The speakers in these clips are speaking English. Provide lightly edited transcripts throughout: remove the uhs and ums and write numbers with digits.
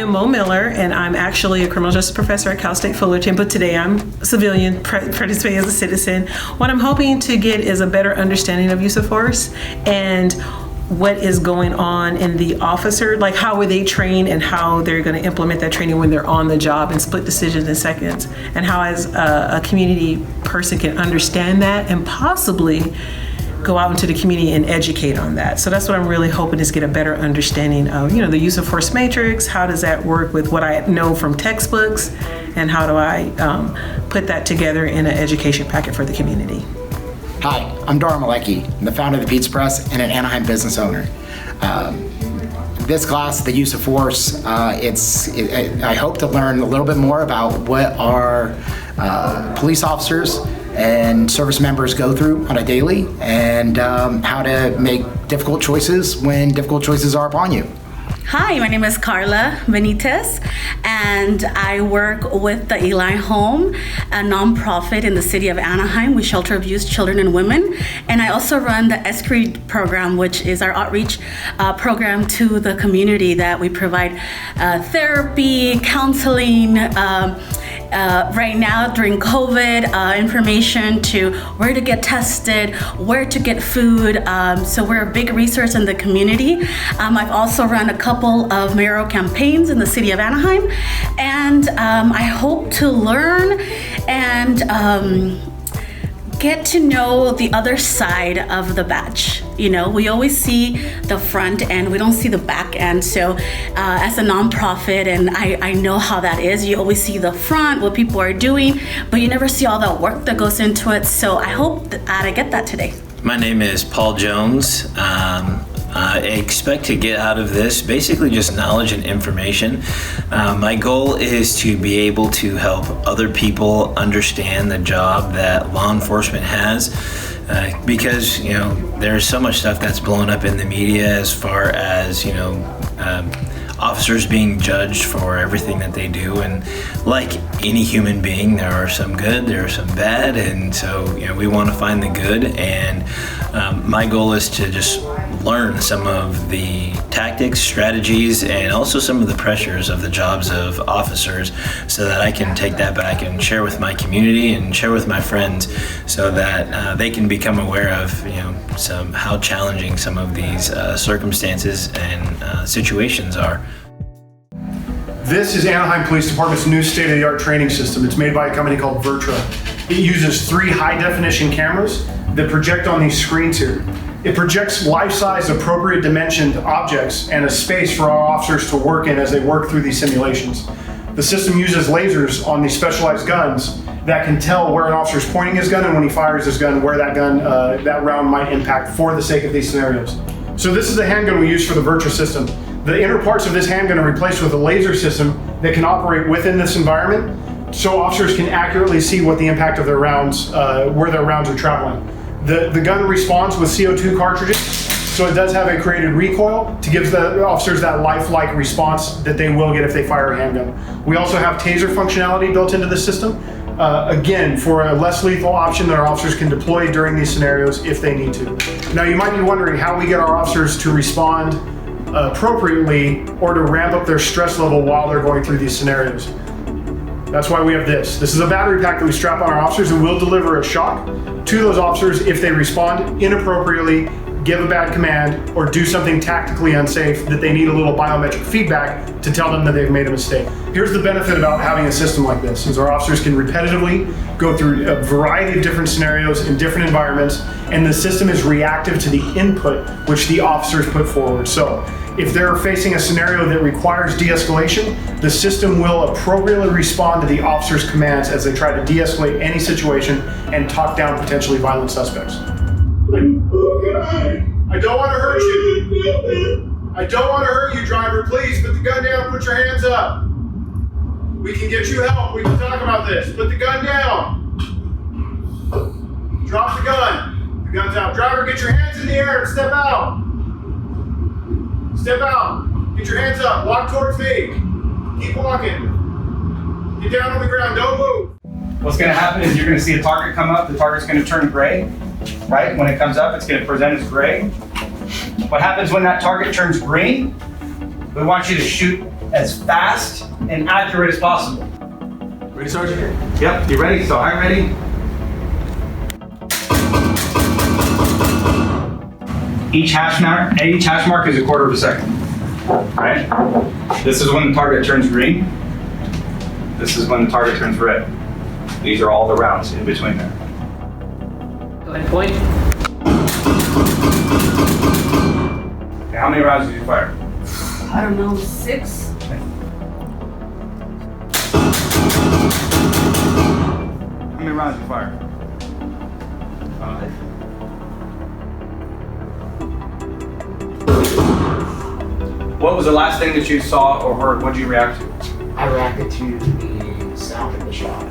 Mo Miller, and I'm actually a criminal justice professor at Cal State Fullerton, but today I'm a civilian participating as a citizen. What I'm hoping to get is a better understanding of use of force and what is going on in the officer, like how are they trained and how they're going to implement that training when they're on the job and split decisions in seconds, and how as a community person can understand that and possibly go out into the community and educate on that. So that's what I'm really hoping is get a better understanding of, the use of force matrix. How does that work with what I know from textbooks, and how do I put that together in an education packet for the community? Hi, I'm Dara Malecki. I'm the founder of the Pizza Press and an Anaheim business owner. This class, the use of force, I hope to learn a little bit more about what our police officers and service members go through on a daily, and how to make difficult choices when difficult choices are upon you. Hi, my name is Carla Benitez, and I work with the Eli Home, a nonprofit in the city of Anaheim. We shelter abused children and women, and I also run the ESCRI program, which is our outreach program to the community that we provide therapy, counseling, right now during COVID, information to where to get tested, where to get food. So we're a big resource in the community. I've also run a couple of mayoral campaigns in the city of Anaheim, and I hope to learn and get to know the other side of the badge. We always see the front end, we don't see the back end. So as a nonprofit, and I know how that is, you always see the front, what people are doing, but you never see all the work that goes into it. So I hope that I get that today. My name is Paul Jones. I expect to get out of this basically just knowledge and information. My goal is to be able to help other people understand the job that law enforcement has, because there's so much stuff that's blown up in the media as far as officers being judged for everything that they do, and like any human being, there are some good, there are some bad, and so we want to find the good. And my goal is to just learn some of the tactics, strategies, and also some of the pressures of the jobs of officers, so that I can take that back and share with my community and share with my friends, so that they can become aware of how challenging some of these circumstances and situations are. This is Anaheim Police Department's new state-of-the-art training system. It's made by a company called Vertra. It uses 3 high-definition cameras that project on these screens here. It projects life-size, appropriate dimensioned objects and a space for our officers to work in as they work through these simulations. The system uses lasers on these specialized guns that can tell where an officer is pointing his gun, and when he fires his gun, where that gun, that round might impact for the sake of these scenarios. So this is the handgun we use for the Vertra system. The inner parts of this handgun are replaced with a laser system that can operate within this environment, so officers can accurately see what the impact of their rounds, where their rounds are traveling. The gun responds with CO2 cartridges, so it does have a created recoil to give the officers that lifelike response that they will get if they fire a handgun. We also have taser functionality built into the system, again, for a less lethal option that our officers can deploy during these scenarios if they need to. Now, you might be wondering how we get our officers to respond appropriately or to ramp up their stress level while they're going through these scenarios. That's why we have this. This is a battery pack that we strap on our officers and will deliver a shock to those officers if they respond inappropriately, give a bad command, or do something tactically unsafe that they need a little biometric feedback to tell them that they've made a mistake. Here's the benefit about having a system like this, is our officers can repetitively go through a variety of different scenarios in different environments, and the system is reactive to the input which the officers put forward. So if they're facing a scenario that requires de-escalation, the system will appropriately respond to the officer's commands as they try to de-escalate any situation and talk down potentially violent suspects. I don't want to hurt you. I don't want to hurt you, driver. Please put the gun down, put your hands up. We can get you help. We can talk about this. Put the gun down. Driver, get your hands in the air and step out. Step out. Get your hands up. Walk towards me. Keep walking. Get down on the ground. Don't move. What's going to happen is you're going to see a target come up. The target's going to turn gray, right? When it comes up, it's going to present as gray. What happens when that target turns green? We want you to shoot as fast and accurate as possible. Ready, Sergeant? Yep, you ready? So I'm ready. Each hash mark is a quarter of a second, right? This is when the target turns green. This is when the target turns red. These are all the rounds in between there. Go ahead, point. Okay, how many rounds did you fire? I don't know, 6? How many rounds did you fire? 5. What was the last thing that you saw or heard? What did you react to? I reacted to the sound of the shot.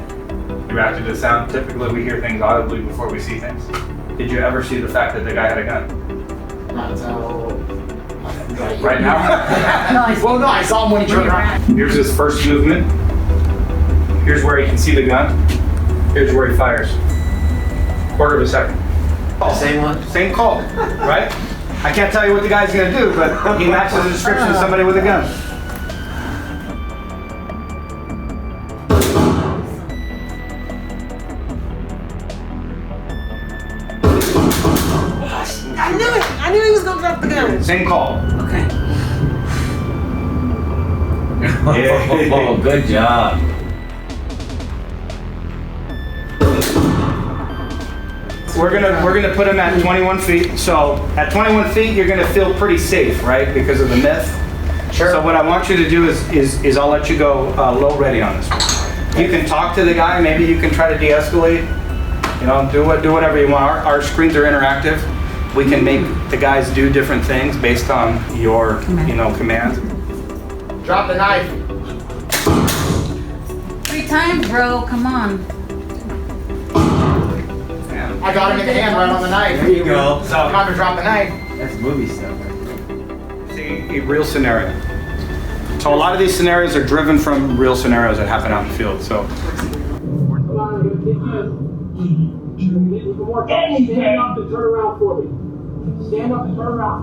You reacted to sound. Typically, we hear things audibly before we see things. Did you ever see the fact that the guy had a gun? Not until Right now? Well, no, I saw him when he turned around. Here's his first movement. Here's where he can see the gun. Here's where he fires. Quarter of a second. Same one? Same call, right? I can't tell you what the guy's gonna do, but he matches the description of somebody with a gun. I knew it. I knew he was gonna drop the gun. Same call. Okay. Oh, good job. We're gonna put him at 21 feet. So at 21 feet, you're gonna feel pretty safe, right? Because of the myth. Sure. So what I want you to do is I'll let you go low ready on this one. You can talk to the guy. Maybe you can try to de-escalate. You know, do whatever you want. Our screens are interactive. We can make the guys do different things based on your commands. Drop the knife. 3 times, bro. Come on. I got him in the hand right on the knife. There you go. So Time to drop the knife. That's movie stuff. see a real scenario. So a lot of these scenarios are driven from real scenarios that happen out in the field. So Stand up and turn around for me. Stand up and turn around.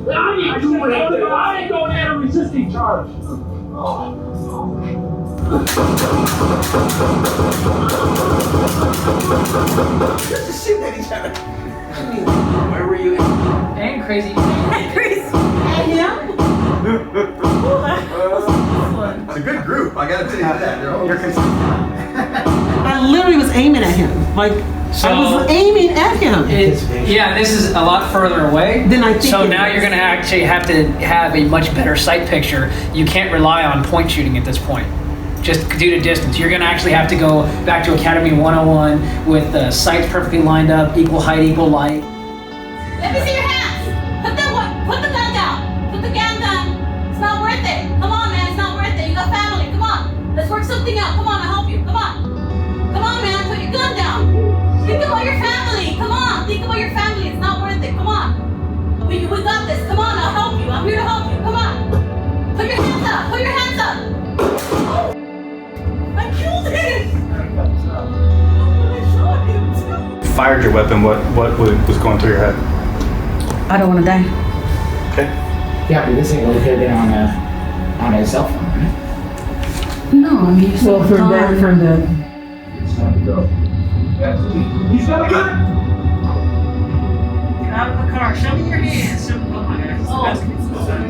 I ain't going at a resisting charge. Just shooting at each other. Where were you? And crazy. It's a good group. I gotta tell you that. I literally was aiming at him. Like, I was aiming at him. Yeah, this is a lot further away. Than I think So it now is. you're going to actually have to have a much better sight picture. You can't rely on point shooting at this point, just due to distance. You're going to actually have to go back to Academy 101 with the sights perfectly lined up, equal height, equal light. Let me see your hands. Put the gun down. Put the gun down. It's not worth it. Come on, man. It's not worth it. You got family. Come on. Let's work something out. Come on, I'll help you. Come on. Come on, man. Put your gun down. Think about your family. Come on. Think about your family. It's not worth it. Come on. We got this. Come on. I'll help you. I'm here to help you. Come on. Put your hands up. Put your hands up. I killed him. I shot him too. fired your weapon. What was going through your head? I don't want to die. Okay. Yeah, but this ain't what it could have been on a cell phone, right? No, I mean, you Well, from the He's got a gun. Get out of the car. Show me your hands. Show me. Oh my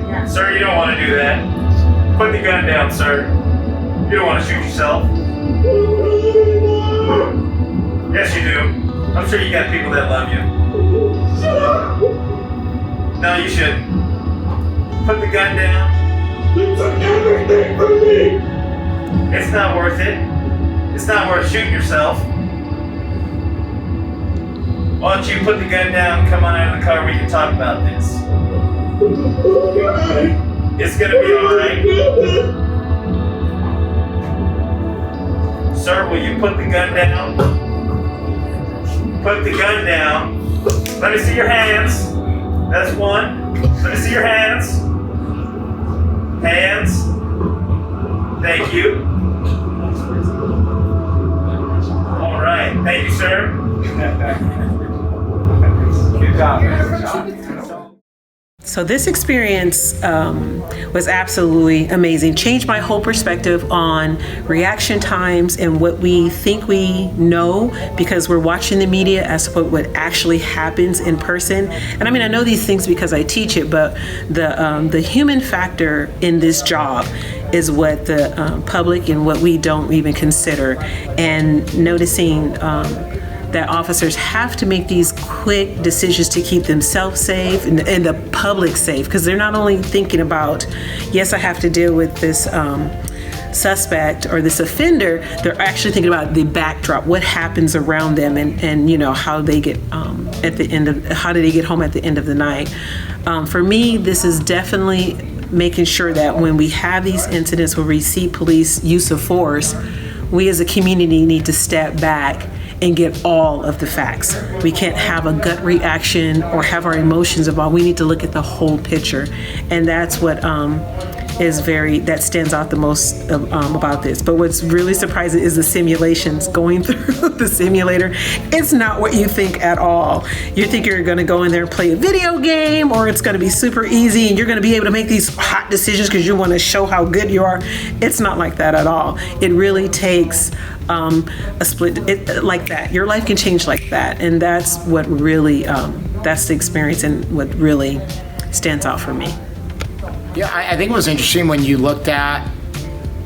gosh. Sir, you don't want to do that. Put the gun down, sir. You don't want to shoot yourself. Yes, you do. I'm sure you got people that love you. No, you shouldn't. Put the gun down. He took everything from me. It's not worth it. It's not worth shooting yourself. Why don't you put the gun down, come on out of the car, we can talk about this. It's gonna be alright. Sir, will you put the gun down? Put the gun down. Let me see your hands. That's one. Let me see your hands. Hands. Thank you. All right. Thank you, sir. Good job. So this experience was absolutely amazing. Changed my whole perspective on reaction times and what we think we know because we're watching the media as to what actually happens in person. And I mean, I know these things because I teach it, but the human factor in this job is what the public and what we don't even consider. And noticing that officers have to make these quick decisions to keep themselves safe and the public safe, because they're not only thinking about, yes, I have to deal with this suspect or this offender, they're actually thinking about the backdrop, what happens around them, and you know, how they get at the end of, how do they get home at the end of the night. For me, this is definitely making sure that when we have these incidents where we see police use of force, we as a community need to step back and get all of the facts. We can't have a gut reaction or have our emotions involved. We need to look at the whole picture. And that's what that stands out the most about this. But what's really surprising is the simulations going through the simulator. It's not what you think at all. You think you're gonna go in there and play a video game, or it's gonna be super easy and you're gonna be able to make these hot decisions because you wanna show how good you are. It's not like that at all. It really takes a split like that. Your life can change like that. And that's what really, that's the experience and what really stands out for me. Yeah, I think it was interesting when you looked at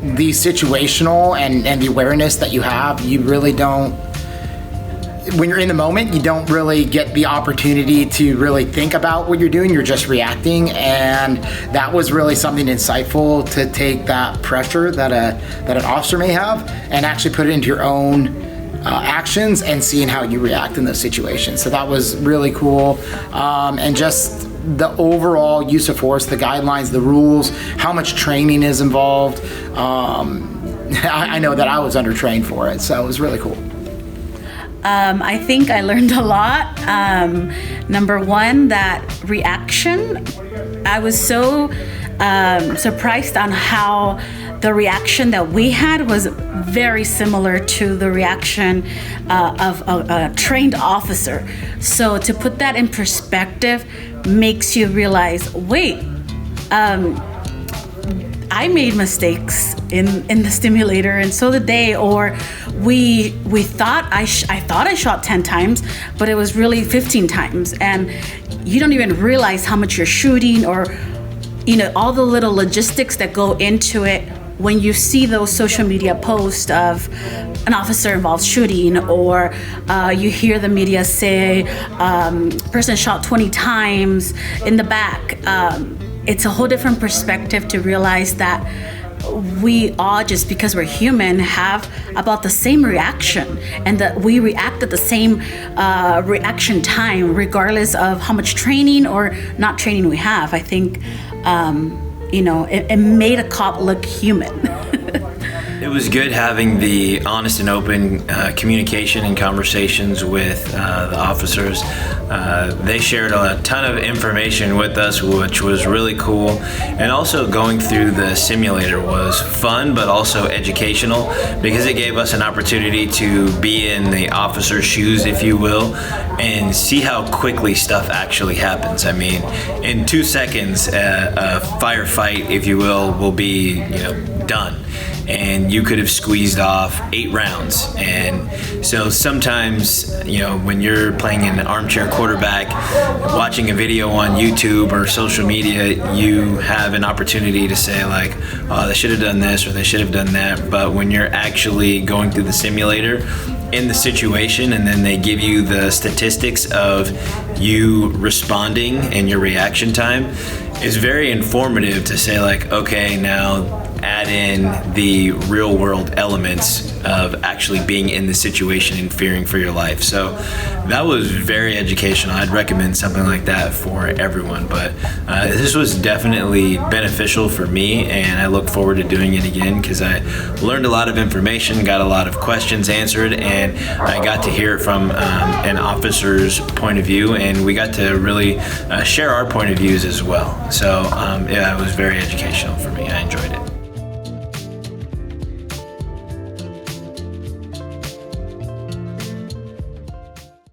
the situational and the awareness that you have. You really don't, when you're in the moment, you don't really get the opportunity to really think about what you're doing. You're just reacting, and that was really something insightful to take that pressure that an officer may have and actually put it into your own actions and seeing how you react in those situations. So that was really cool, and just the overall use of force, the guidelines, the rules, how much training is involved. I know that I was undertrained for it, so it was really cool. I think I learned a lot. Number one, that reaction. I was so surprised on how the reaction that we had was very similar to the reaction of a trained officer. So to put that in perspective makes you realize, wait, I made mistakes in the stimulator, and so did they. Or we thought I thought I shot 10 times, but it was really 15 times, and you don't even realize how much you're shooting, or you know, all the little logistics that go into it. When you see those social media posts of an officer involved shooting, or you hear the media say person shot 20 times in the back, it's a whole different perspective to realize that we all, just because we're human, have about the same reaction, and that we react at the same reaction time, regardless of how much training or not training we have. I think you know, it made a cop look human. It was good having the honest and open communication and conversations with the officers. They shared a ton of information with us, which was really cool. And also going through the simulator was fun, but also educational, because it gave us an opportunity to be in the officer's shoes, if you will, and see how quickly stuff actually happens. I mean, in 2 seconds, a firefight, if you will be, you know, done. And you could have squeezed off 8 rounds. And so sometimes, you know, when you're playing an armchair quarterback, watching a video on YouTube or social media, you have an opportunity to say like, oh, they should have done this or they should have done that. But when you're actually going through the simulator in the situation, and then they give you the statistics of you responding and your reaction time, is very informative to say like, okay, now add in the real world elements of actually being in the situation and fearing for your life. So that was very educational. I'd recommend something like that for everyone, but this was definitely beneficial for me, and I look forward to doing it again because I learned a lot of information, got a lot of questions answered, and I got to hear it from an officer's point of view, and we got to really share our point of views as well. So yeah, it was very educational for me. I enjoyed it.